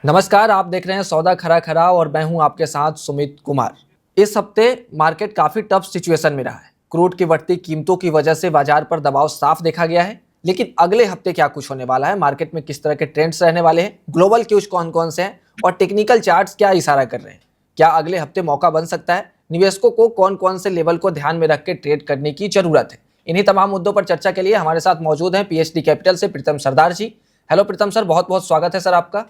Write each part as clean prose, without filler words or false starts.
नमस्कार, आप देख रहे हैं सौदा खरा खरा और मैं हूं आपके साथ सुमित कुमार। इस हफ्ते मार्केट काफी टफ सिचुएशन में रहा है। क्रूड की बढ़ती कीमतों की वजह से बाजार पर दबाव साफ देखा गया है। लेकिन अगले हफ्ते क्या कुछ होने वाला है, मार्केट में किस तरह के ट्रेंड्स रहने वाले हैं, ग्लोबल क्यूज कौन कौन से हैं और टेक्निकल चार्ट्स क्या इशारा कर रहे हैं, क्या अगले हफ्ते मौका बन सकता है, निवेशकों को कौन कौन से लेवल को ध्यान में रख के ट्रेड करने की जरूरत है। इन्हीं तमाम मुद्दों पर चर्चा के लिए हमारे साथ मौजूद हैं पीएचडी कैपिटल से प्रीतम सरदार जी। हेलो प्रीतम सर, बहुत बहुत स्वागत है सर आपका।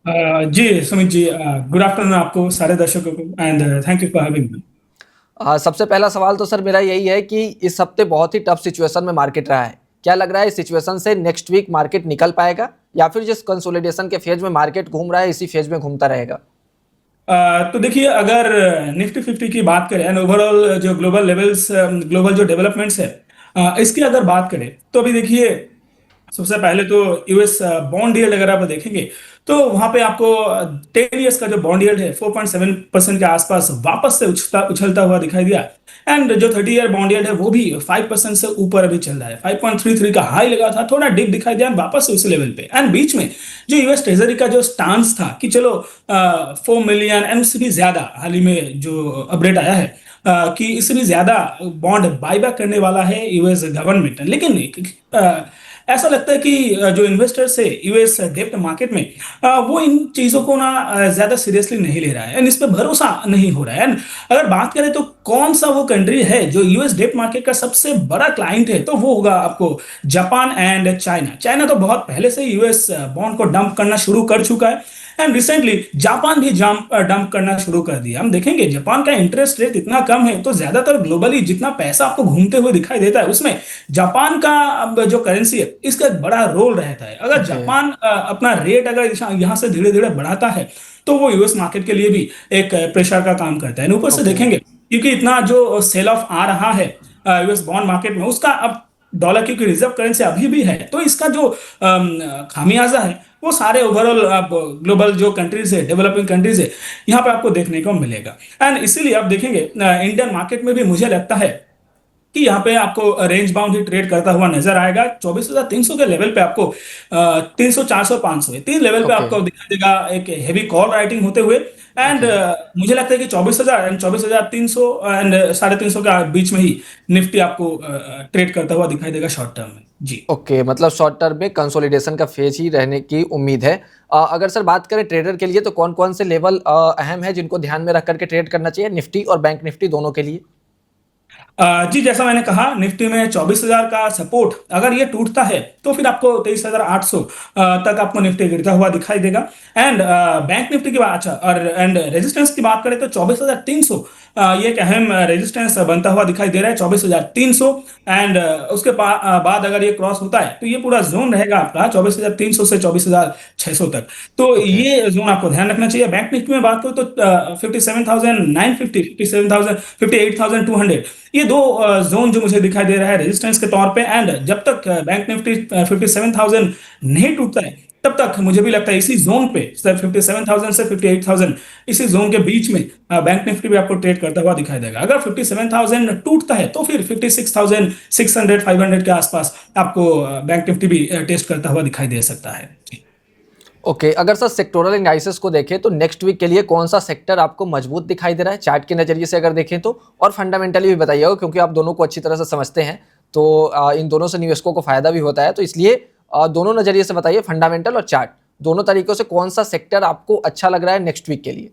जी सुमित जी, गुड आफ्टरनून आपको सारे दर्शकों को and thank you for having me. सबसे पहला सवाल तो सर मेरा यही है कि इस हफ्ते बहुत ही टफ सिचुएशन में मार्केट रहा है। क्या लग रहा है इस सिचुएशन से नेक्स्ट वीक मार्केट निकल पाएगा या फिर जिस कंसोलिडेशन के फेज में मार्केट घूम रहा है इसी फेज में घूमता रहेगा? तो देखिए, अगर निफ्टी 50 की बात करें एंड ओवरऑल जो ग्लोबल लेवल्स, ग्लोबल जो डेवलपमेंट्स है, इसकी अगर बात करें तो अभी देखिए, सबसे पहले तो यूएस बॉन्ड यील्ड अगर आप देखेंगे तो वहां पे आपको 10 इयर्स का जो बॉन्ड यील्ड है 4.7% के आसपास वापस से उछलता उछलता हुआ दिखाई दिया। एंड जो 30 ईयर बॉन्ड यील्ड है वो भी 5% से ऊपर अभी चल रहा है। 5.33 का हाई लगा था, थोड़ा डिप दिखाई दिया वापस से उसी लेवल पे। एंड बीच में जो यूएस ट्रेजरी का जो स्टांस था कि चलो 4 मिलियन एंड उससे भी ज्यादा, हाल ही में जो अपडेट आया है कि इससे भी ज्यादा बॉन्ड बायबैक करने वाला है यूएस गवर्नमेंट। लेकिन ऐसा लगता है कि जो इन्वेस्टर्स है यूएस डेब्ट मार्केट में, वो इन चीजों को ना ज्यादा सीरियसली नहीं ले रहा है एंड इस पे भरोसा नहीं हो रहा है। एंड अगर बात करें तो कौन सा वो कंट्री है जो यूएस डेब्ट मार्केट का सबसे बड़ा क्लाइंट है, तो वो होगा आपको जापान एंड चाइना। चाइना तो बहुत पहले से यूएस बॉन्ड को डंप करना शुरू कर चुका है एंड रिसेंटली जापान भी डंप करना शुरू कर दिया। हम देखेंगे जापान का इंटरेस्ट रेट इतना कम है, तो ज्यादातर ग्लोबली जितना पैसा आपको घूमते हुए दिखाई देता है उसमें जापान का अब जो करेंसी है इसका एक बड़ा रोल रहता है। अगर ओके। जापान अपना रेट अगर यहाँ से धीरे धीरे बढ़ाता है तो वो यूएस मार्केट के लिए भी एक प्रेशर का काम करता है। ऊपर से ओके। देखेंगे क्योंकि इतना जो सेल ऑफ आ रहा है यूएस बॉन्ड मार्केट में, उसका अब डॉलर क्योंकि रिजर्व करेंसी अभी भी है, तो इसका जो खामियाजा है वो सारे ओवरऑल आप ग्लोबल जो कंट्रीज है, डेवलपिंग कंट्रीज है, यहाँ पे आपको देखने को मिलेगा। एंड इसीलिए आप देखेंगे इंडियन मार्केट में भी मुझे लगता है कि यहाँ पे आपको रेंज बाउंड ही ट्रेड करता हुआ नजर आएगा। 24,300 के लेवल पे आपको 300, 400, 500 तीन लेवल पे ओके। आपको दिखाई देगा एक हेवी कॉल राइटिंग होते हुए। And okay. मुझे लगता है कि 24,000 एंड 24,300 एंड 350 के बीच में ही निफ्टी आपको ट्रेड करता हुआ दिखाई देगा शॉर्ट टर्म में। जी ओके, मतलब शॉर्ट टर्म में कंसोलिडेशन का फेज ही रहने की उम्मीद है। अगर सर बात करें ट्रेडर के लिए तो कौन कौन से लेवल अहम है जिनको ध्यान में रख करके ट्रेड करना चाहिए, निफ्टी और बैंक निफ्टी दोनों के लिए? जी, जैसा मैंने कहा, निफ्टी में 24,000 का सपोर्ट अगर ये टूटता है तो फिर आपको 23,800 तक आपको निफ्टी गिरता हुआ दिखाई देगा। एंड बैंक निफ्टी की बात, अच्छा, और एंड रेजिस्टेंस की बात करें तो 24,300 ये एक अहम रेजिस्टेंस बनता हुआ दिखाई दे रहा है। 24,300 एंड उसके बाद अगर ये क्रॉस होता है तो ये पूरा जोन रहेगा आपका 24,300 से 24,600 तक। तो ओके। ये जोन आपको ध्यान रखना चाहिए। बैंक निफ्टी में बात करूं तो 57,950, 57,000, 58,200, ये दो जोन जो मुझे दिखाई दे रहा है रेजिस्टेंस के तौर पे। एंड जब तक बैंक निफ्टी 57,000 नहीं टूटता है तब तक मुझे भी लगता है इसी जोन पे, 57,000 से 58,000, इसी जोन के बीच में बैंक निफ्टी भी आपको ट्रेड करता हुआ दिखाई देगा। अगर 57,000 टूटता है तो फिर 56,600, 500 के आसपास आपको बैंक निफ्टी भी टेस्ट करता हुआ दिखाई दे सकता है। ओके, अगर सर सेक्टोरल एनालिसिस को देखें तो नेक्स्ट वीक के लिए कौन सा सेक्टर आपको मजबूत दिखाई दे रहा है चार्ट के नजरिए से अगर देखें तो, और फंडामेंटली भी बताइएगा क्योंकि आप दोनों को अच्छी तरह से समझते हैं। तो इन दोनों से निवेशकों को फायदा भी होता है, तो इसलिए दोनों नजरिए से बताइए, फंडामेंटल और चार्ट दोनों तरीकों से कौन सा सेक्टर आपको अच्छा लग रहा है नेक्स्ट वीक के लिए?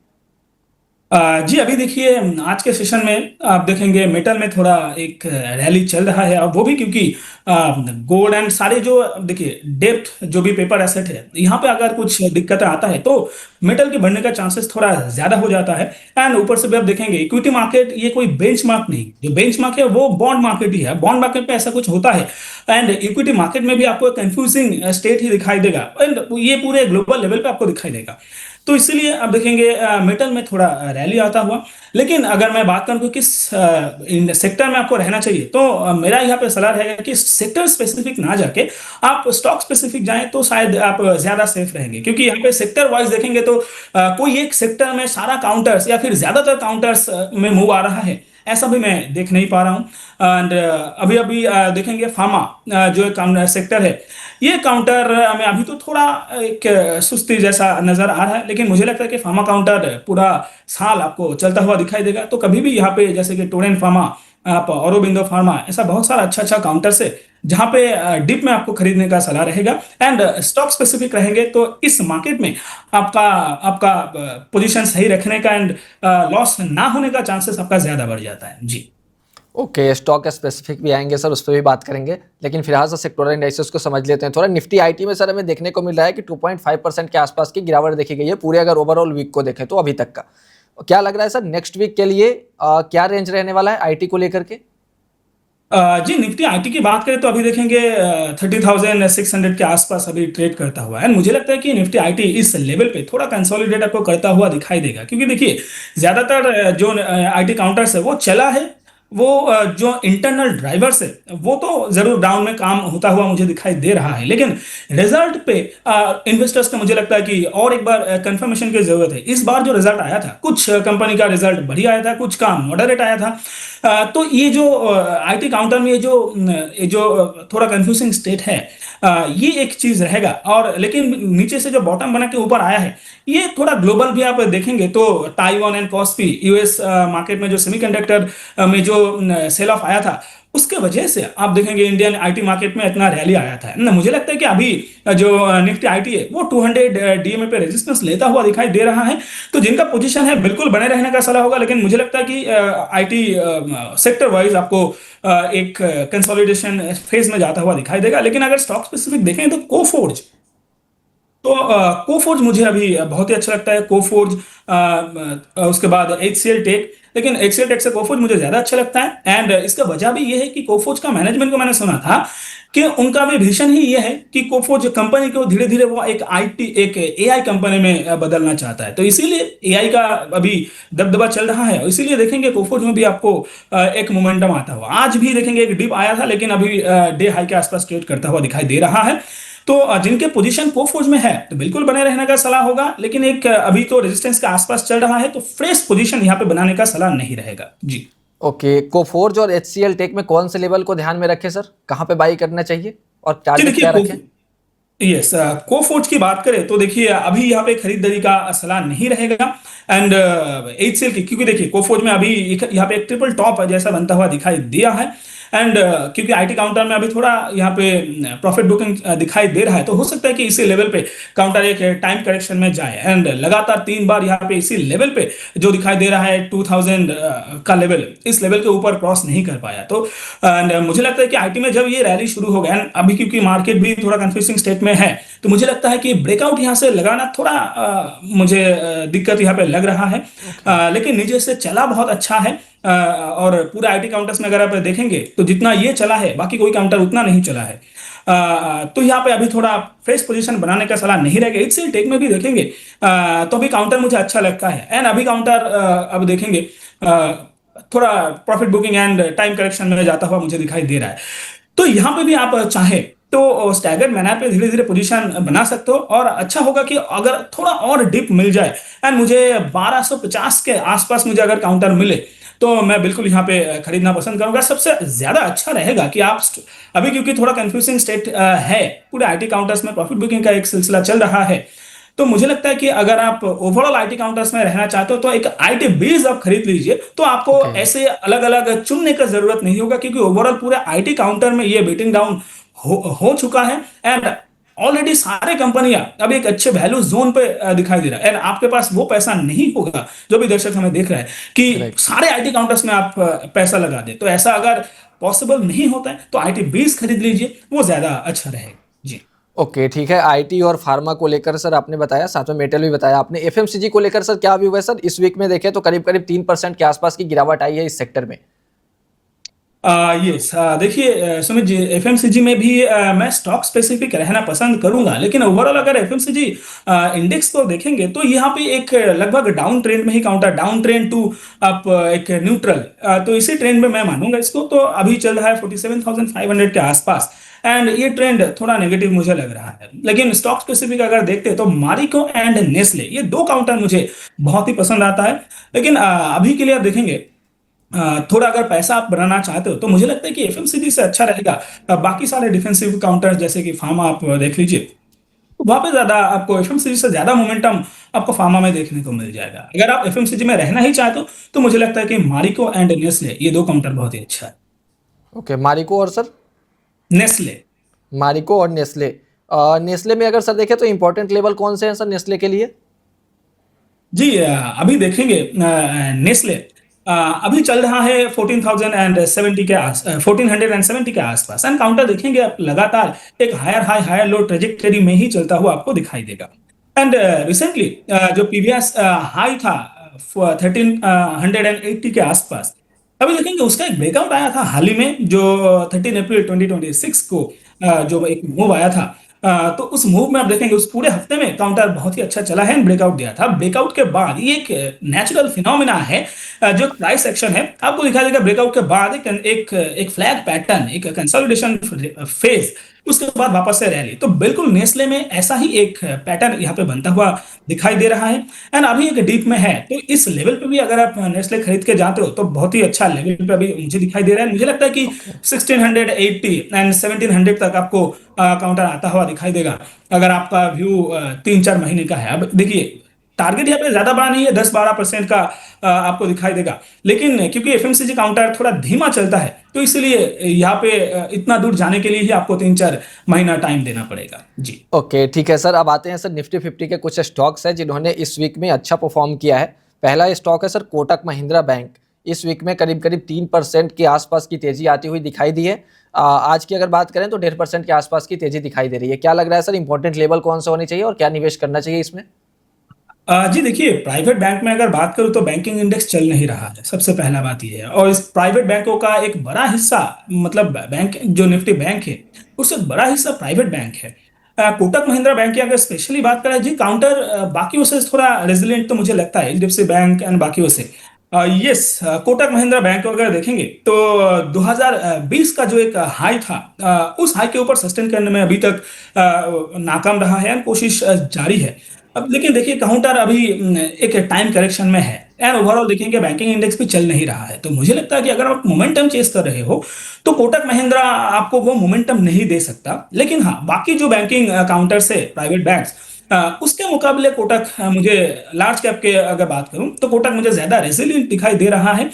जी, अभी देखिए, आज के सेशन में आप देखेंगे मेटल में थोड़ा एक रैली चल रहा है, और वो भी क्योंकि गोल्ड एंड सारे जो देखिए डेप्थ जो भी पेपर एसेट है, यहाँ पे अगर कुछ दिक्कतें आता है तो मेटल के बढ़ने का चांसेस थोड़ा ज्यादा हो जाता है। एंड ऊपर से भी आप देखेंगे इक्विटी मार्केट ये कोई बेंचमार्क नहीं, जो बेंचमार्क है वो बॉन्ड मार्केट ही है। बॉन्ड मार्केट में ऐसा कुछ होता है एंड इक्विटी मार्केट में भी आपको कंफ्यूजिंग स्टेट ही दिखाई देगा एंड ये पूरे ग्लोबल लेवल पे आपको दिखाई देगा। तो इसीलिए आप देखेंगे मेटल में थोड़ा रैली आता हुआ। लेकिन अगर मैं बात करूं कि किस सेक्टर में आपको रहना चाहिए, तो मेरा यहाँ पे सलाह रहेगा कि सेक्टर स्पेसिफिक ना जाके आप स्टॉक स्पेसिफिक जाएं तो शायद आप ज्यादा सेफ रहेंगे। क्योंकि यहाँ पे सेक्टर वाइज देखेंगे तो कोई एक सेक्टर में सारा काउंटर्स या फिर ज्यादातर काउंटर्स में मूव आ रहा है, ऐसा भी मैं देख नहीं पा रहा हूँ। एंड अभी अभी देखेंगे फार्मा जो एक सेक्टर है, ये काउंटर में अभी तो थोड़ा एक सुस्ती जैसा नजर आ रहा है, लेकिन मुझे लगता है कि फार्मा काउंटर पूरा साल आपको चलता हुआ दिखाई देगा। तो कभी भी यहाँ पे जैसे कि टोरेंट फार्मा, आप औरोबिंदो फार्मा, ऐसा बहुत सारा अच्छा अच्छा काउंटर से जहां पे डिप में आपको खरीदने का सलाह रहेगा। एंड स्टॉक स्पेसिफिक रहेंगे तो इस मार्केट में आपका आपका पोजीशन सही रखने का एंड लॉस ना होने का चांसेस आपका ज्यादा बढ़ जाता है जी। ओके, स्टॉक स्पेसिफिक भी आएंगे सर, उस पर भी बात करेंगे, लेकिन फिलहाल सर सेक्टोरल इंडाइसेस को समझ लेते हैं थोड़ा। निफ्टी आईटी में सर हमें देखने को मिल रहा है कि 2.5% के आसपास की गिरावट देखी गई है पूरे अगर ओवरऑल वीक को देखें तो अभी तक का। क्या लग रहा है सर नेक्स्ट वीक के लिए क्या रेंज रहने वाला है आईटी को लेकर के? जी, निफ्टी आईटी की बात करें तो अभी देखेंगे 30,600 के आसपास अभी ट्रेड करता हुआ है। मुझे लगता है कि निफ्टी आईटी इस लेवल पे थोड़ा कंसोलिडेट आपको करता हुआ दिखाई देगा, क्योंकि देखिए ज्यादातर जो आईटी काउंटर्स है वो चला है, वो जो इंटरनल ड्राइवर्स है वो तो जरूर डाउन में काम होता हुआ मुझे दिखाई दे रहा है, लेकिन रिजल्ट पे इन्वेस्टर्स को मुझे लगता है कि और एक बार कंफर्मेशन की जरूरत है। इस बार जो रिजल्ट आया था, कुछ कंपनी का रिजल्ट बढ़िया आया था, कुछ का मॉडरेट आया था। तो ये जो आईटी काउंटर में ये जो थोड़ा कंफ्यूजिंग स्टेट है, ये एक चीज रहेगा। और लेकिन नीचे से जो बॉटम बना के ऊपर आया है, ये थोड़ा ग्लोबल भी आप देखेंगे तो Taiwan and KOSPI US market में जो सेमीकंडक्टर में जो सेल ऑफ आया था, उसके वजह से आप देखेंगे इंडियन आईटी मार्केट में इतना रैली आया था ना। मुझे लगता है कि अभी जो निफ्टी आईटी है वो 200 डीएमए पे रेजिस्टेंस लेता हुआ दिखाई दे रहा है। तो जिनका पोजीशन है बिल्कुल बने रहने का सलाह होगा, लेकिन मुझे लगता है कि आईटी सेक्टर वाइज आपको एक कंसोलिडेशन फेज में जाता हुआ दिखाई देगा। लेकिन अगर स्टॉक स्पेसिफिक देखें तो कोफोर्ज, तो कोफोर्ज मुझे अभी बहुत ही अच्छा लगता है। कोफोर्ज, उसके बाद एचसीएल टेक, लेकिन एचसीएल टेक से कोफोर्ज मुझे ज्यादा अच्छा लगता है। एंड इसका वजह भी ये है कि कोफोर्ज का मैनेजमेंट को मैंने सुना था कि उनका भी विजन ही ये है कि कोफोर्ज कंपनी को धीरे धीरे वो एक एआई कंपनी में बदलना चाहता है। तो इसीलिए एआई का अभी दबदबा चल रहा है, इसीलिए देखेंगे कोफोर्ज में भी आपको एक मोमेंटम आता हुआ। आज भी देखेंगे एक डिप आया था, लेकिन अभी डे हाई के आसपास ट्रेड करता हुआ दिखाई दे रहा है। तो जिनके पोजीशन कोफोर्ज में है तो बिल्कुल बने रहने का सलाह होगा, लेकिन एक अभी तो रेजिस्टेंस के आसपास चल रहा है, तो फ्रेश पोजीशन यहाँ पे बनाने का सलाह नहीं रहेगा जी। ओके, कोफोर्ज और एचसीएल टेक में कौन से लेवल को ध्यान में रखें सर, कहाँ पे बाई करना चाहिए और जी टारगेट क्या देखिए, रखें? यस, कोफोर्ज की बात करें तो देखिए अभी यहाँ पे खरीदारी का सलाह नहीं रहेगा। एंड एचसीएल की, क्योंकि देखिए कोफोर्ज में अभी यहाँ पे एक ट्रिपल टॉप जैसा बनता हुआ दिखाई दिया है। एंड क्योंकि आईटी काउंटर में अभी थोड़ा यहाँ पे प्रॉफिट बुकिंग दिखाई दे रहा है, तो हो सकता है कि इसी लेवल पे काउंटर एक टाइम करेक्शन में जाए। एंड लगातार 3 बार यहाँ पे इसी लेवल पे जो दिखाई दे रहा है 2000 का लेवल, इस लेवल के ऊपर क्रॉस नहीं कर पाया। तो मुझे लगता है कि आईटी में जब ये रैली शुरू हो गया, अभी क्योंकि मार्केट भी थोड़ा कंफ्यूजिंग स्टेट में है, तो मुझे लगता है कि ब्रेकआउट यहाँ से लगाना थोड़ा मुझे दिक्कत यहाँ पे लग रहा है। लेकिन नीचे से चला बहुत अच्छा है। और पूरा आईटी काउंटर्स में अगर आप देखेंगे तो जितना ये चला है बाकी कोई काउंटर उतना नहीं चला है। तो यहाँ पे अभी थोड़ा फ्रेश पोजीशन बनाने का सलाह नहीं रहेगा। इससे टेक में भी देखेंगे तो अभी काउंटर मुझे अच्छा लगता है। एंड अभी काउंटर अब देखेंगे थोड़ा profit booking and time correction में जाता हुआ मुझे दिखाई दे रहा है। तो यहाँ पे भी आप चाहे तो स्टैगर्ड मैनर पे धीरे धीरे पोजीशन बना सकते हो, और अच्छा होगा कि अगर थोड़ा और डिप मिल जाए एंड मुझे 1250 के आसपास मुझे अगर काउंटर मिले तो मैं बिल्कुल यहाँ पे खरीदना पसंद करूंगा। सबसे ज्यादा अच्छा रहेगा कि आप अभी, क्योंकि थोड़ा कंफ्यूजिंग स्टेट है, पूरे आईटी काउंटर्स में प्रॉफिट बुकिंग का एक सिलसिला चल रहा है, तो मुझे लगता है कि अगर आप ओवरऑल आईटी काउंटर्स में रहना चाहते हो तो एक आईटी बेस आप खरीद लीजिए। तो आपको ऐसे अलग अलग चुनने का जरूरत नहीं होगा, क्योंकि ओवरऑल पूरे आईटी काउंटर में ये बीटिंग डाउन हो चुका है। एंड ऑलरेडी सारे कंपनियां अभी एक अच्छे वैल्यू जोन पे दिखाई दे रहा है। एंड आपके पास वो पैसा नहीं होगा, जो भी दर्शक हमें देख रहे हैं, कि सारे आईटी काउंटर्स में आप पैसा लगा दे। तो ऐसा अगर पॉसिबल नहीं होता है तो आईटी बेस खरीद लीजिए, वो ज्यादा अच्छा रहेगा जी। ओके, ठीक है। आईटी और फार्मा को लेकर सर आपने बताया, साथ में मेटल भी बताया आपने। एफएमसीजी को लेकर सर क्या व्यू है सर? इस वीक में देखें तो करीब करीब 3% के आसपास की गिरावट आई है इस सेक्टर में। यस, देखिए सुमित जी, एफएमसीजी में भी मैं स्टॉक स्पेसिफिक रहना पसंद करूंगा, लेकिन ओवरऑल अगर एफएमसीजी इंडेक्स को देखेंगे तो यहाँ पे एक लगभग डाउन ट्रेंड में ही counter, down trend to up एक न्यूट्रल, तो इसी ट्रेंड में मैं मानूंगा इसको। तो अभी चल रहा है 47,500 के आसपास, एंड ये ट्रेंड थोड़ा नेगेटिव मुझे लग रहा है। लेकिन स्टॉक स्पेसिफिक अगर देखते हैं तो मारिको एंड नेस्ले, ये दो काउंटर मुझे बहुत ही पसंद आता है। लेकिन अभी के लिए आप देखेंगे थोड़ा अगर पैसा आप बनाना चाहते हो तो मुझे लगता है कि एफएमसीजी से अच्छा रहेगा। बाकी सारे डिफेंसिव काउंटर जैसे कि फार्मा आप देख लीजिए, वहां पे ज्यादा आपको एफएमसीजी से ज्यादा मोमेंटम आपको फार्मा में देखने को मिल जाएगा। अगर आप एफएमसीजी में रहना ही चाहते हो तो मुझे लगता है कि मारिको एंड नेस्ले ये दो काउंटर बहुत ही अच्छा है। ओके, मारिको और सर? नेस्ले। मारिको और नेस्ले। नेस्ले में अगर सर देखें तो इंपॉर्टेंट लेवल कौन से हैं सर नेस्ले के लिए? जी अभी देखेंगे नेस्ले अभी चल रहा है 14,070 के 1470 के आसपास, एंड काउंटर देखेंगे आप लगातार एक higher high higher low trajectory में ही चलता हुआ आपको दिखाई देगा। एंड रिसेंटली जो प्रीवियस हाई था 1380 के आसपास, अभी देखेंगे उसका एक ब्रेकआउट आया था हाल ही में जो 13 अप्रैल 2026 को जो एक मूव आया था। तो उस मूव में आप देखेंगे उस पूरे हफ्ते में काउंटर बहुत ही अच्छा चला है, ब्रेकआउट दिया था। ब्रेकआउट के बाद ये एक नेचुरल फिनोमिना है, जो प्राइस एक्शन है आपको दिखाई देगा। ब्रेकआउट के बाद एक फ्लैग पैटर्न, एक कंसोलिडेशन फेज, उसके बाद वापस से रैली। तो बिल्कुल नेस्ले में ऐसा ही एक पैटर्न यहाँ पे बनता हुआ दिखाई दे रहा है, एंड अभी एक डीप में है। तो इस लेवल पे भी अगर आप नेस्ले खरीद के जाते हो तो बहुत ही अच्छा लेवल पे अभी मुझे दिखाई दे रहा है। मुझे लगता है कि ओके। 1680 एंड 1700 तक आपको काउंटर आता हुआ दिखाई देगा, अगर आपका व्यू 3-4 महीने का है। अब देखिए टारगेट यहाँ पे ज्यादा बड़ा नहीं है, 10-12% का आपको दिखाई देगा, लेकिन क्योंकि एफएमसीजी काउंटर थोड़ा धीमा चलता है तो इसलिए यहाँ पे इतना दूर जाने के लिए ही आपको 3-4 महीना टाइम देना पड़ेगा। जी ओके, ठीक है सर। अब आते हैं सर निफ्टी 50 के कुछ स्टॉक्स हैं जिन्होंने इस वीक में अच्छा परफॉर्म किया है। पहला स्टॉक है सर कोटक महिंद्रा बैंक। इस वीक में करीब करीब 3% के आसपास की तेजी आती हुई दिखाई दी है। आज की अगर बात करें तो 1.5% के आसपास की तेजी दिखाई दे रही है। क्या लग रहा है सर, इंपॉर्टेंट लेवल कौन सा होनी चाहिए और क्या निवेश करना चाहिए इसमें? जी देखिए, प्राइवेट बैंक में अगर बात करूं तो बैंकिंग इंडेक्स चल नहीं रहा है, सबसे पहला बात ये है। और इस प्राइवेट बैंकों का एक बड़ा हिस्सा, मतलब बैंक जो निफ्टी बैंक है उससे बड़ा हिस्सा प्राइवेट बैंक है। कोटक महिंद्रा बैंक की अगर स्पेशली बात करें जी, काउंटर बाकियों से थोड़ा रेजिलिएंट तो मुझे लगता है एचडीएफसी बैंक एंड बाकियों से। यस, कोटक महिंद्रा बैंक को अगर देखेंगे तो 2020 का जो एक हाई था, उस हाई के ऊपर सस्टेन करने में अभी तक नाकाम रहा है, कोशिश जारी है। अब लेकिन देखिए काउंटर अभी एक टाइम करेक्शन में है, एंड ओवरऑल देखेंगे बैंकिंग इंडेक्स भी चल नहीं रहा है। तो मुझे लगता है कि अगर आप मोमेंटम चेस कर रहे हो तो कोटक महिंद्रा आपको वो मोमेंटम नहीं दे सकता। लेकिन हाँ, बाकी जो बैंकिंग काउंटर से प्राइवेट बैंक्स, उसके मुकाबले कोटक मुझे लार्ज कैप के अगर बात करूं तो कोटक मुझे ज्यादा रेसिलिएंट दिखाई दे रहा है।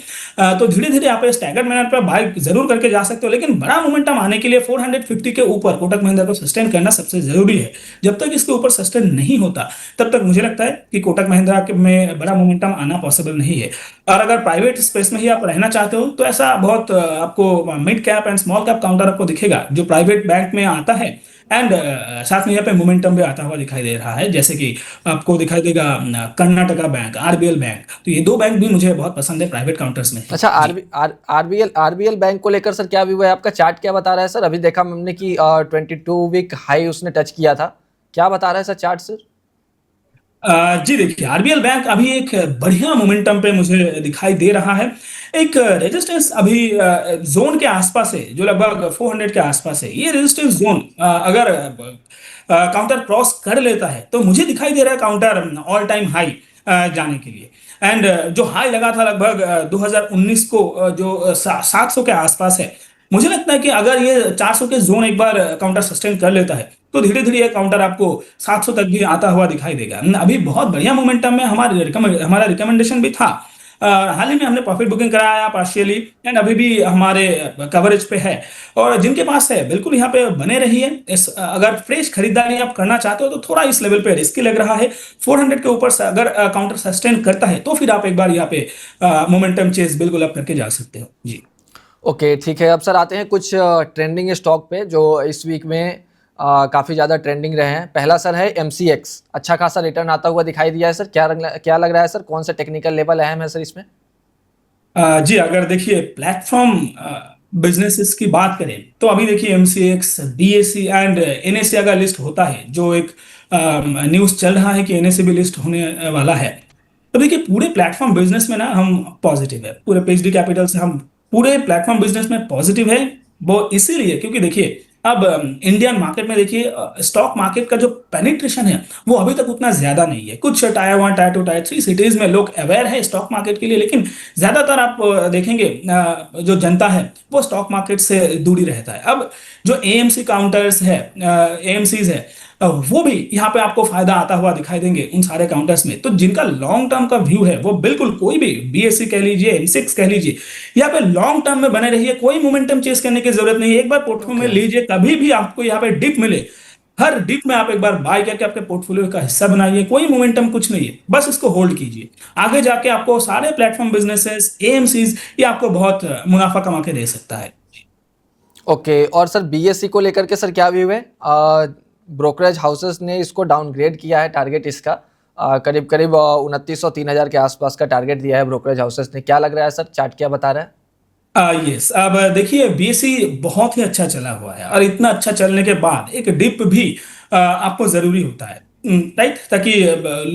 तो धीरे धीरे आप स्टैगर्ड मैनर पर बाय जरूर करके जा सकते हो, लेकिन बड़ा मोमेंटम आने के लिए 450 के ऊपर कोटक महिंद्रा को सस्टेन करना सबसे जरूरी है। जब तक इसके ऊपर सस्टेन नहीं होता तब तक मुझे लगता है कि कोटक महिंद्रा में बड़ा मोमेंटम आना पॉसिबल नहीं है। और अगर प्राइवेट स्पेस में ही आप रहना चाहते हो तो ऐसा बहुत आपको mid cap and small cap counter आपको दिखेगा जो प्राइवेट बैंक में आता है, एंड साथ में यहाँ पे मोमेंटम भी आता हुआ दिखाई दे रहा है। जैसे कि आपको दिखाई देगा कर्नाटका बैंक, आरबीएल बैंक। तो ये दो बैंक भी मुझे बहुत पसंद है प्राइवेट काउंटर्स में। अच्छा, जी आरबीएल बैंक को लेकर सर क्या व्यू है आपका? चार्ट क्या बता रहा है सर? अभी देखा हमने कि 22 वीक हाई उसने टच किया था। क्या बता रहा है सर चार्ट सर? जी देखिए, आरबीएल बैंक अभी एक बढ़िया मोमेंटम पे मुझे दिखाई दे रहा है। एक रेजिस्टेंस अभी जोन के आसपास है जो लगभग 400 के आसपास है। ये रेजिस्टेंस जोन अगर काउंटर क्रॉस कर लेता है तो मुझे दिखाई दे रहा है काउंटर ऑल टाइम हाई जाने के लिए। एंड जो हाई लगा था लगभग 2019 को, जो 700 के आसपास है, मुझे लगता है कि अगर ये 400 के जोन एक बार काउंटर सस्टेन कर लेता है तो धीरे धीरे ये काउंटर आपको 700 तक भी आता हुआ दिखाई देगा। अभी बहुत बढ़िया मोमेंटम में हमारा रिकमेंडेशन भी था। हाल ही में हमने प्रॉफिट बुकिंग कराया पार्शियली, एंड अभी भी हमारे कवरेज पे है। और जिनके पास है बिल्कुल यहाँ पे बने रहिए। अगर फ्रेश खरीदारी आप करना चाहते हो तो थोड़ा इस लेवल पे रिस्की लग रहा है। 400 के ऊपर से अगर काउंटर सस्टेन करता है तो फिर आप एक बार यहाँ पे मोमेंटम चेस बिल्कुल आप करके जा सकते हो। जी ओके, ठीक है। अब सर आते हैं कुछ ट्रेंडिंग स्टॉक पे जो इस वीक में काफ़ी ज़्यादा ट्रेंडिंग रहे हैं। पहला सर है एमसीएक्स। अच्छा खासा रिटर्न आता हुआ दिखाई दिया है सर। क्या लग रहा है सर, कौन सा टेक्निकल लेवल अहम है सर इसमें? जी अगर देखिए प्लेटफॉर्म बिजनेसेस की बात करें तो अभी देखिए एमसीएक्स, बीएसई एंड एनएसई अगर लिस्ट होता है, जो एक न्यूज़ चल रहा है कि एनएसई भी लिस्ट होने वाला है, तो देखिए पूरे प्लेटफॉर्म बिजनेस में ना हम पॉजिटिव है। पूरे पीएचडी कैपिटल से हम पूरे प्लेटफॉर्म बिजनेस में पॉजिटिव है। वो इसीलिए क्योंकि देखिए अब इंडियन मार्केट में देखिए स्टॉक मार्केट का जो पेनिट्रेशन है वो अभी तक उतना ज्यादा नहीं है। कुछ टायर 1, टायर 2, टायर 3 सिटीज में लोग अवेयर है स्टॉक मार्केट के लिए, लेकिन ज्यादातर आप देखेंगे जो जनता है वो स्टॉक मार्केट से दूरी रहता है। अब जो एएमसी काउंटर्स है, एएमसीज है, वो भी यहाँ पे आपको फायदा आता हुआ दिखाई देंगे उन सारे काउंटर्स में। तो जिनका लॉन्ग टर्म का व्यू है वो बिल्कुल कोई भी बीएससी कह लीजिए, एम6 कह लीजिए, यहाँ पे लॉन्ग टर्म में बने रहिए, कोई मोमेंटम चेस करने की जरूरत नहीं है। एक बार पोर्टफोलियो में ओके। लीजिए, कभी भी आपको यहाँ पे डिप मिले, हर डिप में आप एक बार बाय करके आपके पोर्टफोलियो का हिस्सा बनाइए। कोई मोमेंटम कुछ नहीं है, बस इसको होल्ड कीजिए। आगे जाके आपको सारे प्लेटफॉर्म बिजनेसेस, एएमसीज, ये आपको बहुत मुनाफा कमा के दे सकता है। ओके, और सर बीएससी को लेकर के सर क्या व्यू है? ब्रोकरेज हाउसेस ने इसको डाउनग्रेड किया है, टारगेट इसका करीब करीब 2900-3000 के आसपास का टारगेट दिया है ब्रोकरेज हाउसेस ने। क्या लग रहा है सर, चार्ट क्या बता रहा है? यस, अब देखिए बीएससी बहुत ही अच्छा चला हुआ है, और इतना अच्छा चलने के बाद एक डिप भी आपको जरूरी होता है, राइट, ताकि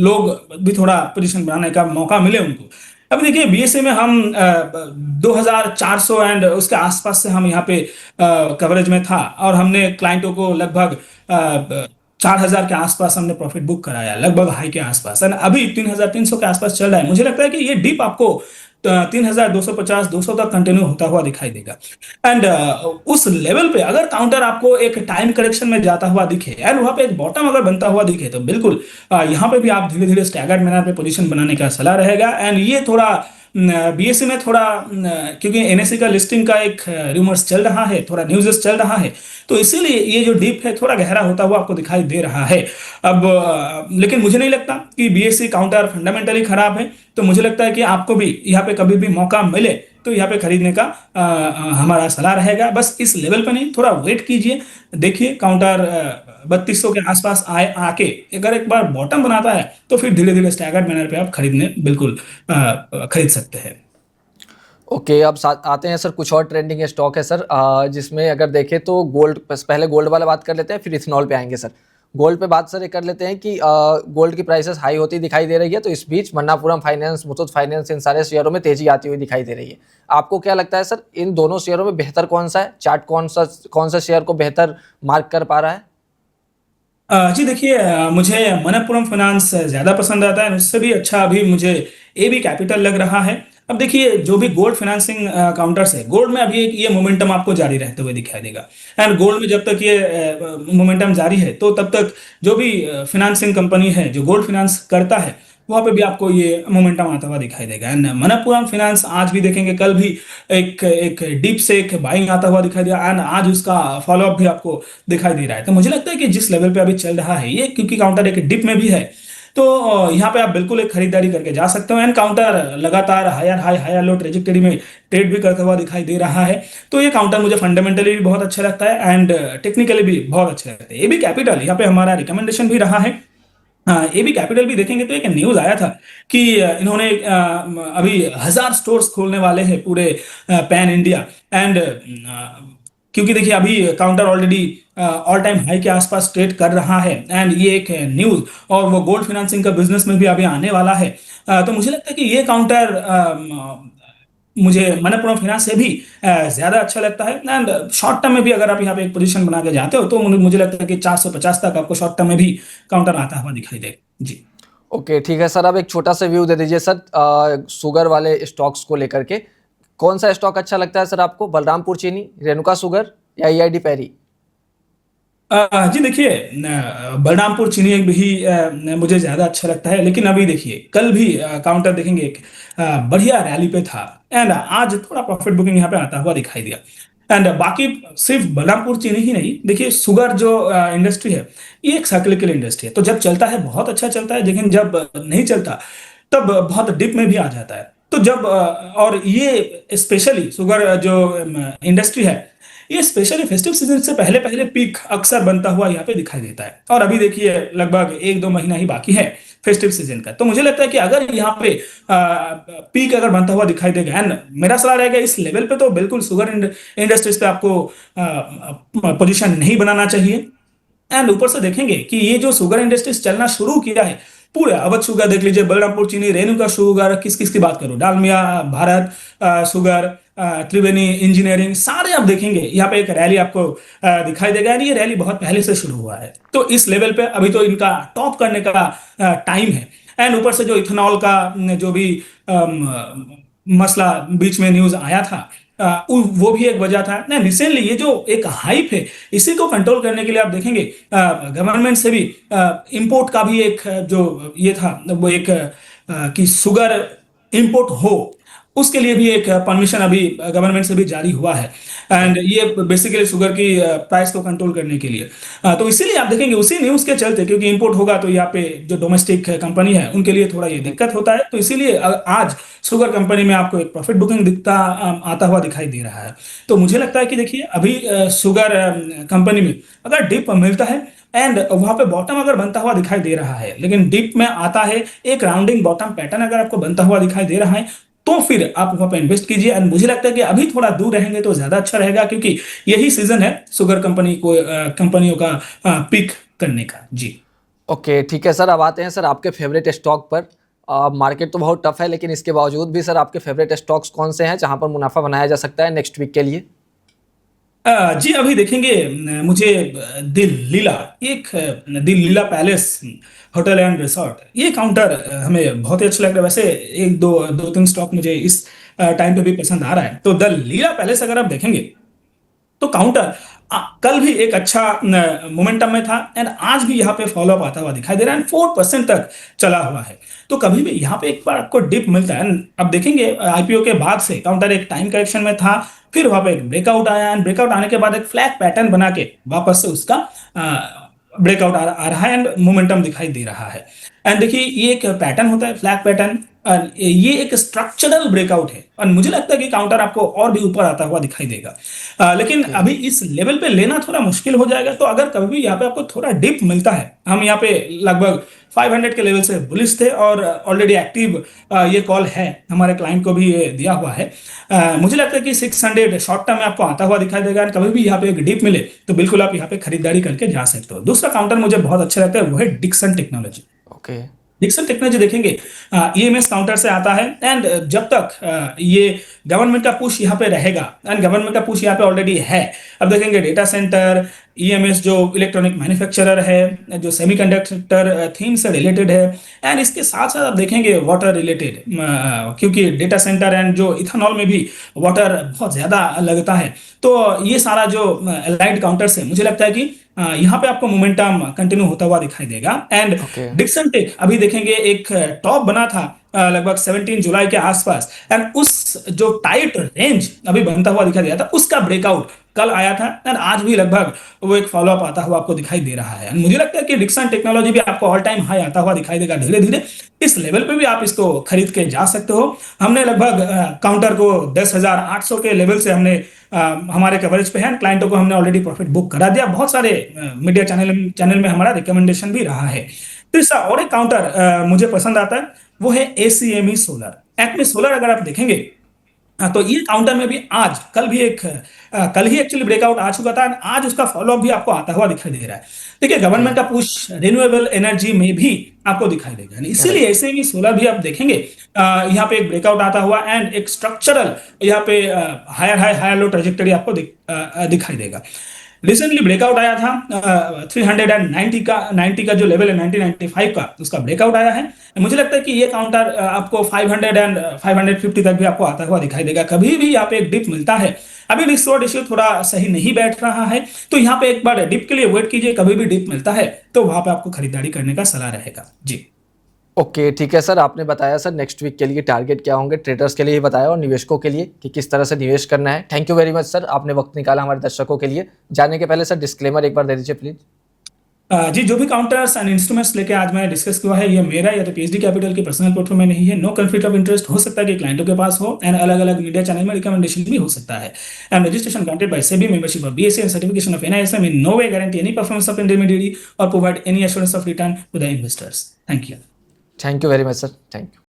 लोग भी थोड़ा पोजीशन बनाने का मौका मिले उनको। अब देखिए बीएससी में हम 2400 एंड उसके आसपास से हम यहाँ पे कवरेज में था, और हमने क्लाइंटों को लगभग 4000 के आसपास हमने प्रॉफिट बुक कराया, लगभग हाई के आसपास। एंड अभी 3300 के आसपास चल रहा है। मुझे लगता है कि ये डिप आपको 3250, 200 तक कंटिन्यू होता हुआ दिखाई देगा। एंड उस लेवल पे अगर काउंटर आपको एक टाइम करेक्शन में जाता हुआ दिखे, एंड वहां पे एक बॉटम अगर बनता हुआ दिखे, तो बिल्कुल यहाँ पे भी आप धीरे धीरे स्टैगर्ड मैनर पे पोजीशन बनाने का सलाह रहेगा। एंड ये थोड़ा बीएससी में थोड़ा क्योंकि एनएससी का लिस्टिंग का एक रूमर्स चल रहा है, थोड़ा न्यूज़ चल रहा है, तो इसीलिए ये जो डीप है थोड़ा गहरा होता हुआ आपको दिखाई दे रहा है। अब लेकिन मुझे नहीं लगता कि बीएससी काउंटर फंडामेंटली खराब है। तो मुझे लगता है कि आपको भी यहाँ पे कभी भी मौका मिले तो यहाँ पे खरीदने का हमारा सलाह रहेगा। बस इस लेवल पे नहीं, थोड़ा वेट कीजिए, देखिए काउंटर 3200 के आसपास आके अगर एक बार बॉटम बनाता है तो फिर धीरे धीरे स्टैगर्ड मैनर पे आप खरीदने बिल्कुल खरीद सकते हैं। ओके, अब आते हैं सर, कुछ और ट्रेंडिंग स्टॉक है सर, जिसमें अगर देखें तो गोल्ड, पहले गोल्ड वाला बात कर लेते हैं, फिर इथेनॉल पे आएंगे सर। गोल्ड पे बात सर ये कर लेते हैं कि गोल्ड की प्राइसेस हाई होती दिखाई दे रही है, तो इस बीच मन्नापुरम फाइनेंस, मुथूट फाइनेंस, इन सारे शेयरों में तेजी आती हुई दिखाई दे रही है। आपको क्या लगता है सर, इन दोनों शेयरों में बेहतर कौन सा है? चार्ट कौन सा शेयर को बेहतर मार्क कर पा रहा है? जी देखिए, मुझे मनप्पुरम फाइनेंस ज़्यादा पसंद आता है, उससे भी अच्छा अभी मुझे एबी कैपिटल लग रहा है। अब देखिए जो भी गोल्ड फाइनेंसिंग काउंटर्स है, गोल्ड में अभी एक ये मोमेंटम आपको जारी रहते हुए दिखाई देगा। एंड गोल्ड में जब तक ये मोमेंटम जारी है तो तब तक जो भी फाइनेंसिंग कंपनी है जो गोल्ड फाइनेंस करता है, वहाँ पे भी आपको ये मोमेंटम आता हुआ दिखाई देगा। एंड मनप्पुरम फाइनेंस आज भी देखेंगे, कल भी एक एक डीप से एक बाइंग आता हुआ दिखाई दिया, एंड आज उसका फॉलोअप भी आपको दिखाई दे रहा है। तो मुझे लगता है कि जिस लेवल पे अभी चल रहा है ये, क्योंकि काउंटर एक डिप में भी है, तो यहाँ पे आप बिल्कुल एक खरीदारी करके जा सकते हो। एंड काउंटर लगातार higher high higher low trajectory में ट्रेड भी करता हुआ दिखाई दे रहा है। तो ये काउंटर मुझे फंडामेंटली भी बहुत अच्छा लगता है, एंड टेक्निकली भी बहुत अच्छा लगता है। एबी कैपिटल यहाँ पे हमारा रिकमेंडेशन भी रहा है। एबी कैपिटल भी देखेंगे तो एक न्यूज आया था कि इन्होंने अभी 1000 स्टोर्स खोलने वाले हैं पूरे पैन इंडिया। एंड क्योंकि देखिए अभी counter already all time high के आसपास ट्रेड कर रहा है, एंड ये एक न्यूज, और वो गोल्ड फाइनेंसिंग का बिजनेस में भी अभी आने वाला है। तो मुझे लगता है कि ये काउंटर मुझे मनप्पुरम फाइनेंस से भी ज्यादा अच्छा लगता है। एंड शॉर्ट टर्म में भी अगर आप यहाँ पे एक पोजीशन बना के जाते हो तो मुझे लगता है कि 450 तक आपको शॉर्ट टर्म में भी काउंटर आता हुआ दिखाई देगा जी। ओके ठीक है सर, अब एक छोटा सा व्यू दे दीजिए सर, शुगर वाले स्टॉक्स को लेकर के। कौन सा स्टॉक अच्छा लगता है सर आपको? बलरामपुर चीनी, रेणुका शुगर, या ईआईडी पैरी? जी देखिए, बलरामपुर चीनी एक भी मुझे ज्यादा अच्छा लगता है, लेकिन अभी देखिए कल भी काउंटर देखेंगे एक बढ़िया रैली पे था, एंड आज थोड़ा प्रॉफिट बुकिंग यहाँ पे आता हुआ दिखाई दिया। एंड बाकी सिर्फ बलरामपुर चीनी ही नहीं, देखिए शुगर जो इंडस्ट्री है ये एक साइक्लिकल इंडस्ट्री है। तो जब चलता है बहुत अच्छा चलता है, लेकिन जब नहीं चलता तब बहुत डिप में भी आ जाता है। तो जब और ये स्पेशली शुगर जो इंडस्ट्री है, ये स्पेशली फेस्टिव सीजन से पहले पहले पीक अक्सर बनता हुआ यहाँ पे दिखाई देता है। और अभी देखिए लगभग 1-2 महीना ही बाकी है फेस्टिव सीजन का। तो मुझे लगता है कि अगर यहाँ पे पीक अगर बनता हुआ दिखाई देगा, एंड मेरा सलाह रहेगा इस लेवल पे तो बिल्कुल शुगर इंडस्ट्रीज पे आपको पोजीशन नहीं बनाना चाहिए। एंड ऊपर से देखेंगे कि ये जो शुगर इंडस्ट्रीज चलना शुरू किया है, पूरे अवध शुगर देख लीजिए, बलरामपुर चीनी, रेणुका शुगर, किस किस की बात करूं, डालमिया भारत शुगर, त्रिवेणी इंजीनियरिंग, सारे आप देखेंगे यहाँ पे एक रैली आपको दिखाई देगा। यानी ये रैली बहुत पहले से शुरू हुआ है, तो इस लेवल पे अभी तो इनका टॉप करने का टाइम है। एंड ऊपर से जो इथेनॉल का जो भी मसला बीच में न्यूज आया था, वो भी एक वजह था ना। रिसेंटली ये जो एक हाइप है, इसी को कंट्रोल करने के लिए आप देखेंगे गवर्नमेंट से भी इंपोर्ट का भी एक जो ये था वो एक कि शुगर इंपोर्ट हो, उसके लिए भी एक परमिशन अभी गवर्नमेंट से भी जारी हुआ है। एंड ये बेसिकली शुगर की प्राइस को कंट्रोल करने के लिए। तो इसीलिए आप देखेंगे उसी न्यूज के चलते, क्योंकि इंपोर्ट होगा तो यहाँ पे जो डोमेस्टिक कंपनी है उनके लिए थोड़ा ये दिक्कत होता है, तो इसीलिए आज शुगर कंपनी में आपको एक प्रॉफिट बुकिंग दिखता आता हुआ दिखाई दे रहा है। तो मुझे लगता है कि देखिए अभी शुगर कंपनी में अगर डिप मिलता है एंड वहां पे बॉटम अगर बनता हुआ दिखाई दे रहा है, लेकिन डिप में आता है एक राउंडिंग बॉटम पैटर्न अगर आपको बनता हुआ दिखाई दे रहा है, तो फिर आप वहां पे इन्वेस्ट कीजिए। एंड मुझे लगता है कि अभी थोड़ा दूर रहेंगे तो ज्यादा अच्छा रहेगा, क्योंकि यही सीजन है शुगर कंपनियों का पिक करने का। जी ओके ठीक है सर, अब आते हैं सर आपके फेवरेट स्टॉक पर। मार्केट तो बहुत टफ है, लेकिन इसके बावजूद भी सर आपके फेवरेट स्टॉक्स कौन से हैं जहां पर मुनाफा बनाया जा सकता है नेक्स्ट वीक के लिए? जी अभी देखेंगे मुझे दिल लीला, एक दिल लीला पैलेस होटल एंड रिसोर्ट, ये काउंटर हमें बहुत ही अच्छा लग रहा है। वैसे एक दो तीन स्टॉक मुझे इस टाइम पे भी पसंद आ रहा है। तो द लीला पैलेस अगर आप देखेंगे तो काउंटर कल भी एक अच्छा मोमेंटम में था एंड आज भी यहाँ पे फॉलोअप आता हुआ दिखाई दे रहा है, 4% तक चला हुआ है। तो कभी भी यहाँ पे एक बार आपको डिप मिलता है। अब देखेंगे आईपीओ के बाद से काउंटर एक टाइम करेक्शन में था, फिर वहां पे एक ब्रेकआउट आया एंड ब्रेकआउट आने के बाद एक फ्लैट पैटर्न बना के वापस से उसका ब्रेकआउट आ रहा है एंड मोमेंटम दिखाई दे रहा है। एंड देखिए ये एक पैटर्न होता है फ्लैट पैटर्न, ये एक स्ट्रक्चरल ब्रेकआउट है और मुझे लगता है कि काउंटर आपको और भी ऊपर आता हुआ दिखाई देगा। लेकिन अभी इस लेवल पे लेना थोड़ा मुश्किल हो जाएगा। तो अगर कभी भी यहाँ पे आपको थोड़ा डिप मिलता है, हम यहाँ पे लगभग 500 के लेवल से बुलिश थे और ऑलरेडी एक्टिव ये कॉल है, हमारे क्लाइंट को भी ये दिया हुआ है। मुझे लगता है कि 600 शॉर्ट टर्म में आपको आता हुआ दिखाई देगा। कभी भी यहाँ पे एक डिप मिले तो बिल्कुल आप यहाँ पे खरीदारी करके जा सकते हो। दूसरा काउंटर मुझे बहुत अच्छा लगता है, वो है Dixon technology. Okay Dixon technology देखेंगे ईएमएस काउंटर से आता है एंड जब तक ये गवर्नमेंट का पुश यहाँ पे रहेगा, एंड गवर्नमेंट का पुश यहाँ पे ऑलरेडी है। अब देखेंगे डेटा सेंटर, ईएमएस जो इलेक्ट्रॉनिक मैन्युफैक्चरर है, जो सेमीकंडक्टर थीम से रिलेटेड है, एंड इसके साथ साथ आप देखेंगे वाटर रिलेटेड, क्योंकि डेटा सेंटर एंड जो इथेनॉल में भी वाटर बहुत ज्यादा लगता है। तो ये सारा जो अलाइड काउंटर्स है, मुझे लगता है कि यहाँ पे आपको मोमेंटम कंटिन्यू होता हुआ दिखाई देगा। एंड ओके डिक्सन टेक अभी देखेंगे एक टॉप बना था लगभग 17 जुलाई के आसपास, एंड उस जो टाइट रेंज अभी बनता हुआ दिखाई दिया था, उसका ब्रेकआउट कल आया था एंड आज भी लगभग वो एक फॉलोअप आता हुआ आपको दिखाई दे रहा है। मुझे लगता है कि डिक्सन टेक्नोलॉजी भी आपको ऑल टाइम हाई आता हुआ दिखाई देगा धीरे धीरे। इस लेवल पे भी आप इसको खरीद के जा सकते हो। हमने लगभग काउंटर को 10,800 के लेवल से हमने हमारे कवरेज पे है, क्लाइंटों को हमने ऑलरेडी प्रॉफिट बुक करा दिया। बहुत सारे मीडिया चैनल में हमारा रिकमेंडेशन भी रहा है। तीसरा और एक काउंटर मुझे पसंद आता है, वो है एसीएमई सोलर। एक्मे सोलर अगर आप देखेंगे तो ये काउंटर में भी आज कल ही एक्चुअली ब्रेकआउट आ चुका था, आज उसका फॉलोअप भी आपको आता हुआ दिखाई दे रहा है। देखिए गवर्नमेंट का पुश रिन्यूएबल एनर्जी में भी आपको दिखाई देगा, इसीलिए ऐसे ही सोलर भी आप देखेंगे यहाँ पे एक ब्रेकआउट आता हुआ एंड एक स्ट्रक्चरल यहाँ पे higher high higher low trajectory आपको दिखाई देगा। रिसेंटली ब्रेकआउट आया था 390 का जो लेवल है 1995 का, उसका ब्रेकआउट आया है। मुझे लगता है कि ये काउंटर आपको 500 एंड 550 तक भी आपको आता हुआ दिखाई देगा। कभी भी यहाँ पे एक डिप मिलता है, अभी रिस्क रिवॉर्ड रेशियो थोड़ा सही नहीं बैठ रहा है, तो यहाँ पे एक बार डिप के लिए वेट कीजिए। कभी भी डिप मिलता है तो वहां पे आपको खरीदारी करने का सलाह रहेगा। जी ओके ठीक है सर, आपने बताया सर नेक्स्ट वीक के लिए टारगेट क्या होंगे, ट्रेडर्स के लिए ही बताया और निवेशकों के लिए कि किस तरह से निवेश करना है। Thank you very much sir, आपने वक्त निकाला हमारे दर्शकों के लिए। जाने के पहले सर डिस्क्लेमर एक बार दे दीजिए प्लीज। जी जो भी काउंटर्स एंड इंस्ट्रूमेंट्स लेके आज मैंने डिस्कस किया है, ये मेरा या तो पीएचडी कैपिटल के पर्सनल पोर्टफोलियो में नहीं है। नो कॉन्फ्लिक्ट ऑफ इंटरेस्ट हो सकता है कि क्लाइंटों के पास हो, एंड अलग अलग मीडिया चैनल में रिकमेंडेशन भी हो सकता है। And registration granted by SEBI, membership of BSE and certification of NISM in no way guarantee any performance of intermediary or provide any assurance of return to the investors. Thank you. Thank you very much sir, thank you.